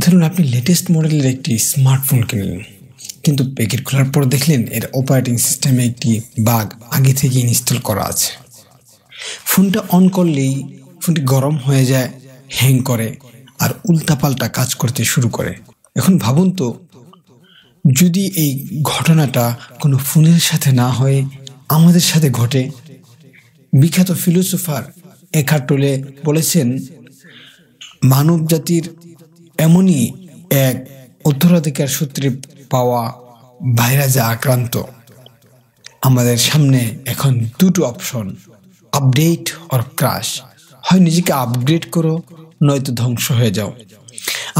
ধরুন আপনি লেটেস্ট মডেলের একটি স্মার্টফোন কিনলেন, কিন্তু প্যাকেট খোলার পর দেখলেন এর অপারেটিং সিস্টেমে একটি বাগ আগে থেকে ইনস্টল করা আছে। ফোনটা অন করলেই ফোনটি গরম হয়ে যায়, হ্যাং করে আর উল্টাপাল্টা কাজ করতে শুরু করে। এখন ভাবুন তো, যদি এই ঘটনাটা কোনো ফোনের সাথে না হয়ে আমাদের সাথে ঘটে। বিখ্যাত ফিলোসোফার একার্ট টোলে বলেছেন, মানব জাতির এমনই এক উত্তরাধিকার সূত্রে পাওয়া ভাইরাসে আক্রান্ত। আমাদের সামনে এখন দুটো অপশন, আপডেট অর ক্রাশ। হয় নিজেকে আপগ্রেড করো, নয়তো ধ্বংস হয়ে যাও।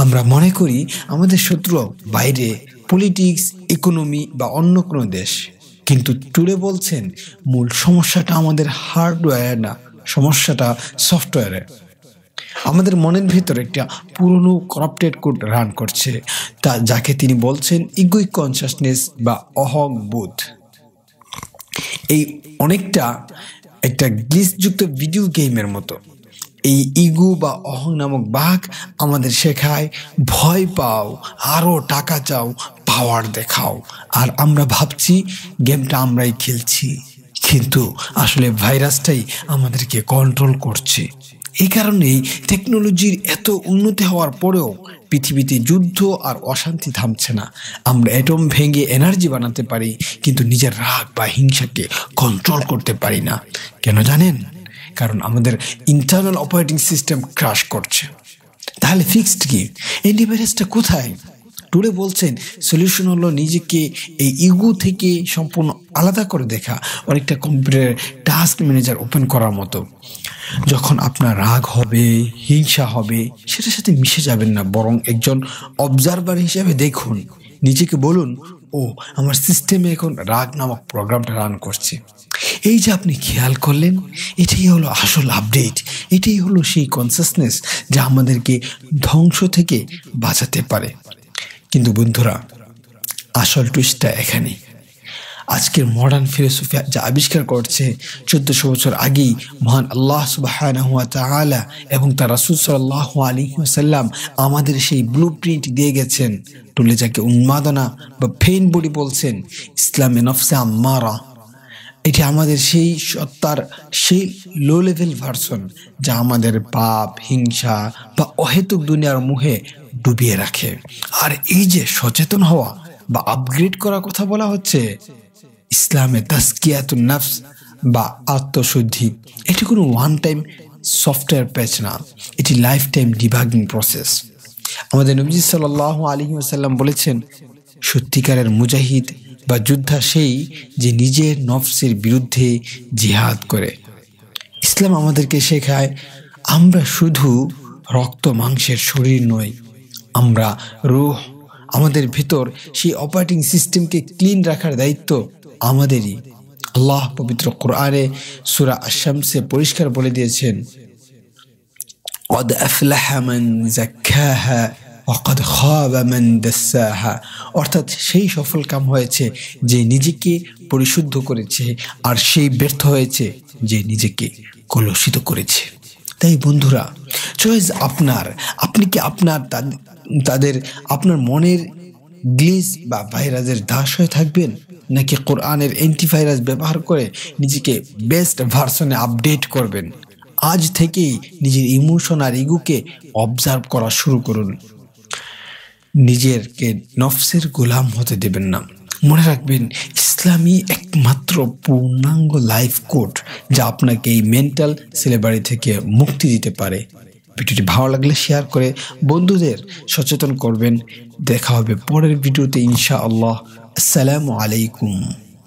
আমরা মনে করি আমাদের শত্রু বাইরে, পলিটিক্স, ইকোনমি বা অন্য কোনো দেশ, কিন্তু টুডে বলছেন মূল সমস্যাটা আমাদের হার্ডওয়্যার না, সমস্যাটা সফটওয়্যারে। আমাদের মনের ভেতর একটা পুরনো করাপ্টেড কোড রান করছে, তা যাকে তিনি বলছেন ইগোইক কনসাসনেস বা অহংবোধ। এই অনেকটা একটা গ্লিচযুক্ত ভিডিও গেমের মতো। এই ইগো বা অহং নামক বাঘ আমাদের শেখায় ভয় পাও, আরো টাকা চাও, পাওয়ার দেখাও, আর আমরা ভাবছি গেমটা আমরাই খেলছি, কিন্তু আসলে ভাইরাসটাই আমাদেরকে কন্ট্রোল করছে। এই কারণেই টেকনোলজির এত উন্নতি হওয়ার পরেও পৃথিবীতে যুদ্ধ আর অশান্তি থামছে না। আমরা অ্যাটম ভেঙে এনার্জি বানাতে পারি, কিন্তু নিজের রাগ বা হিংসাকে কন্ট্রোল করতে পারি না। কেন জানেন? কারণ আমাদের ইন্টারনাল অপারেটিং সিস্টেম ক্রাশ করছে। তাহলে ফিক্সড কি? অ্যান্টিভাইরাসটা কোথায়? টুডে বলছেন সলিউশন হলো নিজেকে এই ইগো থেকে সম্পূর্ণ আলাদা করে দেখা, অনেকটা কম্পিউটারের টাস্ক ম্যানেজার ওপেন করার মতো। যখন আপনার রাগ হবে, হিংসা হবে, সেটার সাথে মিশে যাবেন না, বরং একজন অবজারভার হিসেবে দেখুন। নিজেকে বলুন, ও আমার সিস্টেমে এখন রাগ নামক প্রোগ্রামটা রান করছে। এই যে আপনি খেয়াল করলেন, এটাই হলো আসল আপডেট। এটাই হলো সেই কনসাসনেস যা আমাদেরকে ধ্বংস থেকে বাঁচাতে পারে। কিন্তু বন্ধুরা, আসল টুইস্টটা এখানে। আজকের মডার্ন ফিলোসফি যা আবিষ্কার করছে 1400 বছর আগেই মহান আল্লাহ সুবহানাহু ওয়া তাআলা এবং তার রাসূল সাল্লাল্লাহু আলাইহি ওয়াসাল্লাম আমাদের সেই ব্লুপ্রিন্ট দিয়ে গেছেন। টুলে যাকে উন্মাদনা বা পেইন বডি বলছেন, ইসলামে নফসে আম্মারা। এটি আমাদের সেই সত্তার সেই লো লেভেল ভার্সন যা আমাদের পাপ, হিংসা বা অহেতুক দুনিয়ার মুহে ডুবিয়ে রাখে। আর এই যে সচেতন হওয়া বা আপগ্রেড করার কথা বলা হচ্ছে, ইসলামে তাজকিয়াতুন নফস বা আত্মশুদ্ধি, এটি কোনো ওয়ান টাইম সফটওয়্যার প্যাচ না, এটি লাইফ টাইম ডিবাগিং প্রসেস। আমাদের নবী সাল্লাল্লাহু আলাইহি ওয়াসাল্লাম বলেছেন, সত্যিকারের মুজাহিদ বা যোদ্ধা সেই যে নিজের নফসের বিরুদ্ধে জিহাদ করে। ইসলাম আমাদেরকে শেখায় আমরা শুধু রক্ত মাংসের শরীর নই, আমরা রূহ। আমাদের ভিতর সেই অপারেটিং সিস্টেমকে ক্লিন রাখার দায়িত্ব আমাদেরই। আল্লাহ পবিত্র কোরআনে সূরা আশ-শামসে পরিষ্কার বলে দিয়েছেন, ক্বাদ আফলাহা মান যাক্কাহা ওয়া ক্বাদ খাবা মান দাসসাহা। অর্থাৎ সেই সফল কাম হয়েছে যে নিজেকে পরিশুদ্ধ করেছে, আর সেই ব্যর্থ হয়েছে যে নিজেকে কলুষিত করেছে। তাই বন্ধুরা, চয়েস আপনার। আপনি কি আপনার মনের গ্লিচ বা ভাইরাসের দাস হয়ে থাকবেন, নাকি কোরআনের অ্যান্টিভাইরাস ব্যবহার করে নিজেকে বেস্ট ভার্সনে আপডেট করবেন? আজ থেকেই নিজের ইমোশন আর ইগোকে অবজার্ভ করা শুরু করুন। নিজেরকে নফসের গোলাম হতে দেবেন না। মনে রাখবেন, ইসলামই একমাত্র পূর্ণাঙ্গ লাইফ কোড যা আপনাকে এই মেন্টাল সিলেবারি থেকে মুক্তি দিতে পারে। ভিডিওটি ভালো লাগলে শেয়ার করে বন্ধুদের সচেতন করবেন। দেখা হবে পরের ভিডিওতে ইনশাআল্লাহ। আসসালামু আলাইকুম।